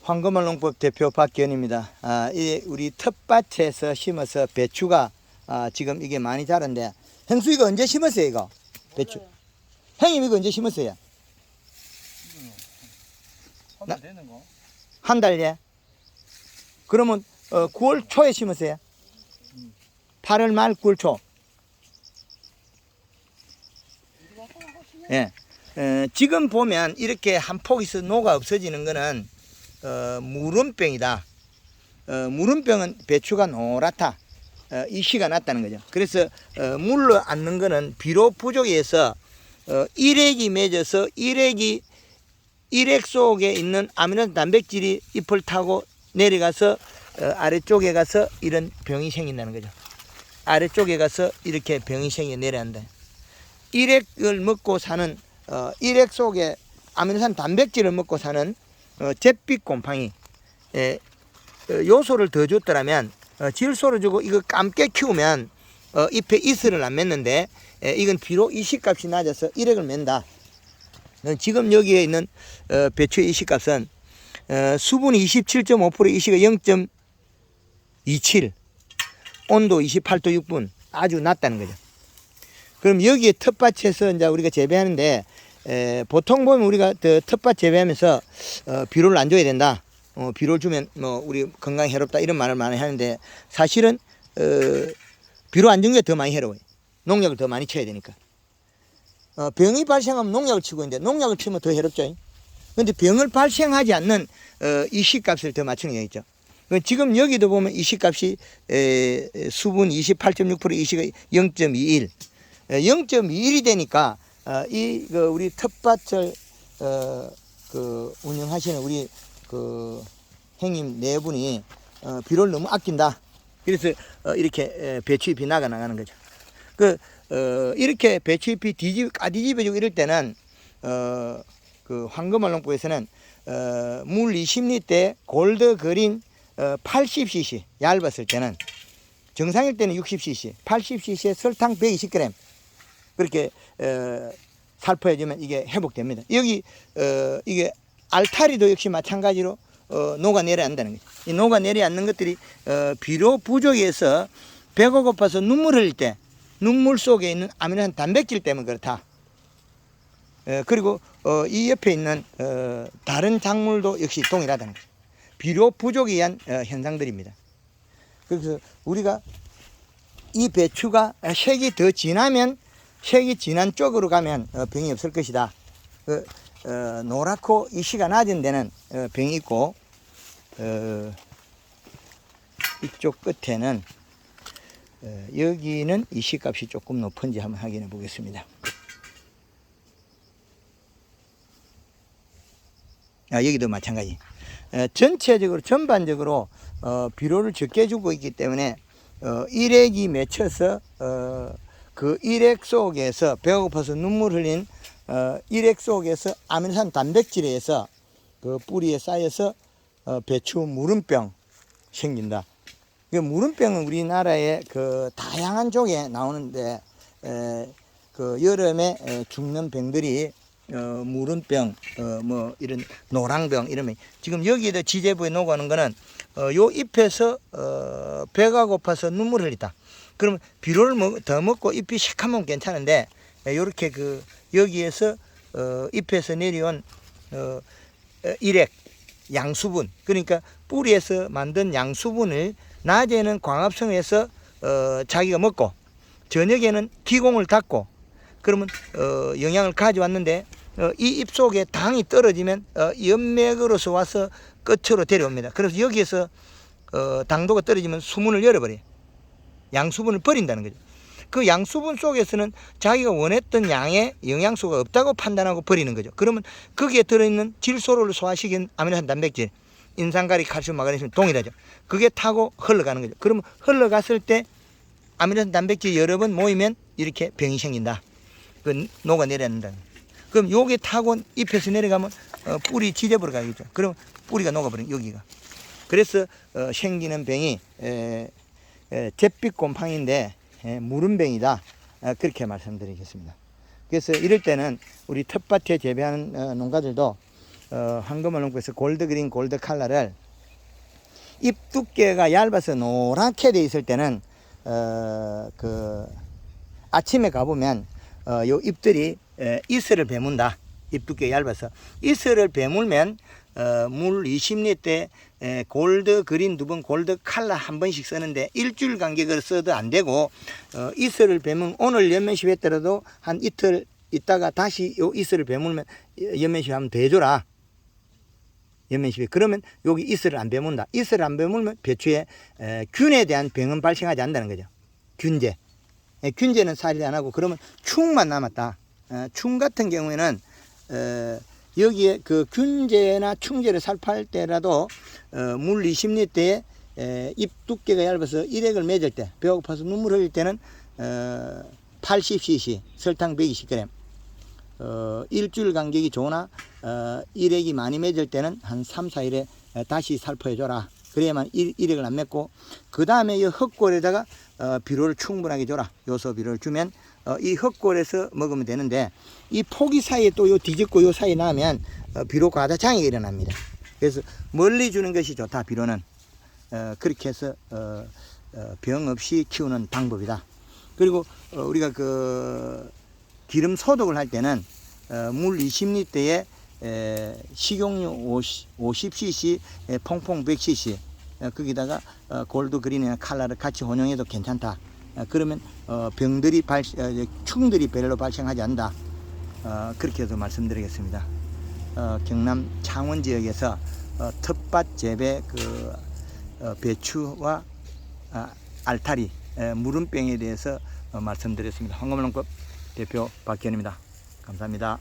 황금알농법 대표 박기현입니다. 우리 텃밭에서 심어서 배추가 지금 이게 많이 자란데, 형수 이거 언제 심었어요 이거? 배추. 형님 이거 언제 심었어요? 한 달 되는 거? 한 달. 그러면 9월 초에 심었어요? 8월 말 9월 초. 예. 지금 보면 이렇게 한 폭에서 녹아 없어지는 거는 무름병이다. 무름병은 배추가 노랗다. 이시가 났다는 거죠. 그래서 물로 앉는 거는 비료 부족에서 일액이 맺어서 일액 속에 있는 아미노 단백질이 잎을 타고 내려가서 아래쪽에 가서 이런 병이 생긴다는 거죠. 아래쪽에 가서 이렇게 병이 생겨 내려간다. 일액을 먹고 사는 일액 속에 아미노산 단백질을 먹고 사는 잿빛 곰팡이 요소를 더 줬더라면 질소를 주고 이거 감게 키우면 잎에 이슬을 안 맺는데 이건 비록 이식값이 낮아서 일액을 맺는다. 지금 여기에 있는 배추의 이식값은 수분이 27.5% 이식이 0.27 온도 28도 6분 아주 낮다는 거죠. 그럼 여기에 텃밭에서 이제 우리가 재배하는데 보통 보면 우리가 텃밭 재배하면서 비료를 안 줘야 된다. 비료를 주면 뭐 우리 건강에 해롭다 이런 말을 많이 하는데 사실은 비료 안 준 게 더 많이 해로워요. 농약을 더 많이 쳐야 되니까. 병이 발생하면 농약을 치고 있는데 농약을 치면 더 해롭죠. 그런데 병을 발생하지 않는 이식값을 더 맞추는 게 있죠. 지금 여기도 보면 이식값이 수분 28.6% 이식이 0.21 0.21이 되니까 우리 텃밭을 운영하시는 우리 형님 네 분이 비료를 너무 아낀다. 그래서 이렇게 배추잎이 나가는 거죠. 이렇게 배추잎이 까뒤집어지고 이럴 때는 황금알농법에서는 물 20리터에 골드 그린 80cc 얇았을 때는 정상일 때는 60cc, 80cc에 설탕 120g 그렇게 살포해주면 이게 회복됩니다. 여기 이게 알타리도 역시 마찬가지로 녹아 내려앉는다는 거죠. 이 녹아 내려앉는 것들이 비료 부족에서 배가 고파서 눈물 흘릴 때 눈물 속에 있는 아미노산 단백질 때문에 그렇다. 그리고 이 옆에 있는 다른 작물도 역시 동일하다는 거죠. 비료 부족에 의한 현상들입니다. 그래서 우리가 이 배추가 색이 더 진하면 색이 진한 쪽으로 가면 병이 없을 것이다. 노랗고 이시가 낮은 데는 병이 있고 이쪽 끝에는 여기는 이시값이 조금 높은지 한번 확인해 보겠습니다. 여기도 마찬가지. 전체적으로 전반적으로 비료를 적게 주고 있기 때문에 일액이 맺혀서 그 일액 속에서 배가 고파서 눈물 흘린 일액 속에서 아미노산 단백질에 의해서 그 뿌리에 쌓여서 배추 무름병 생긴다. 그 무름병은 우리나라의 그 다양한 쪽에 나오는데 그 여름에 죽는 병들이 무름병, 뭐 이런 노랑병 이러면 지금 여기에도 지제부에 녹아오는 거는 요 잎에서 배가 고파서 눈물 흘리다. 그러면 비료를 더 먹고 잎이 시커먼 괜찮은데 요렇게 여기에서 잎에서 내려온 일액 양수분 그러니까 뿌리에서 만든 양수분을 낮에는 광합성해서 자기가 먹고 저녁에는 기공을 닫고 그러면 영양을 가져왔는데 이 잎 속에 당이 떨어지면 연맥으로서 와서 끝으로 데려옵니다. 그래서 여기에서 당도가 떨어지면 수문을 열어버려요. 양수분을 버린다는 거죠. 그 양수분 속에서는 자기가 원했던 양의 영양소가 없다고 판단하고 버리는 거죠. 그러면 거기에 들어있는 질소를 소화시킨 아미노산 단백질 인산가리, 칼슘, 마그네슘 동일하죠. 그게 타고 흘러가는 거죠. 그러면 흘러갔을 때 아미노산 단백질이 여러 번 모이면 이렇게 병이 생긴다. 녹아 내려앉는다. 그럼 요게 타고 잎에서 내려가면 뿌리 지져버려 가겠죠. 그럼 뿌리가 녹아버린 여기가. 그래서 생기는 병이 잿빛 곰팡이인데 무름병이다. 그렇게 말씀드리겠습니다. 그래서 이럴 때는 우리 텃밭에 재배하는 농가들도 황금을 농구에서 골드 그린 골드 칼라를 잎 두께가 얇아서 노랗게 돼 있을 때는 그 아침에 가보면 요 잎들이 이슬을 베문다. 잎 두께 얇아서 이슬을 베물면 물 20리터에 골드 그린 2번, 골드 칼라 1번씩 쓰는데 일주일 간격으로 써도 안 되고 이슬을 베면 오늘 연면시 했더라도 한 이틀 있다가 다시 요 이슬을 베물면 연면시 하면 더 해줘라. 연면시 그러면 여기 이슬을 안 베문다. 이슬을 안 베물면 배추에 균에 대한 병은 발생하지 않는다는 거죠. 균제. 균제는 살이 안 하고 그러면 충만 남았다. 충 같은 경우에는 여기에 그 균제나 충제를 살포할 때라도 물 20리터에 잎 두께가 얇아서 일액을 맺을 때 배고파서 눈물 흘릴 때는 80cc 설탕 120g 일주일 간격이 좋으나 일액이 많이 맺을 때는 한 3, 4일에 다시 살포해 줘라. 그래야만 일액을 안 맺고 그 다음에 이 흙골에다가 비료를 충분하게 줘라. 요소 비료를 주면 이 흙골에서 먹으면 되는데 이 포기 사이에 또 요 뒤집고 요 사이에 나면 비료 과다장애가 일어납니다. 그래서 멀리 주는 것이 좋다. 비료는 그렇게 해서 병 없이 키우는 방법이다. 그리고 우리가 그 기름 소독을 할 때는 물 20리터에 식용유 50cc, 퐁퐁 100cc 거기다가 골드 그린이나 칼라를 같이 혼용해도 괜찮다. 그러면 병들이 충들이 별로 발생하지 않는다. 그렇게 해서 말씀드리겠습니다. 경남 창원 지역에서 텃밭 재배 그 배추와 알타리 무름병에 대해서 말씀드렸습니다. 황금농법 대표 박기현입니다. 감사합니다.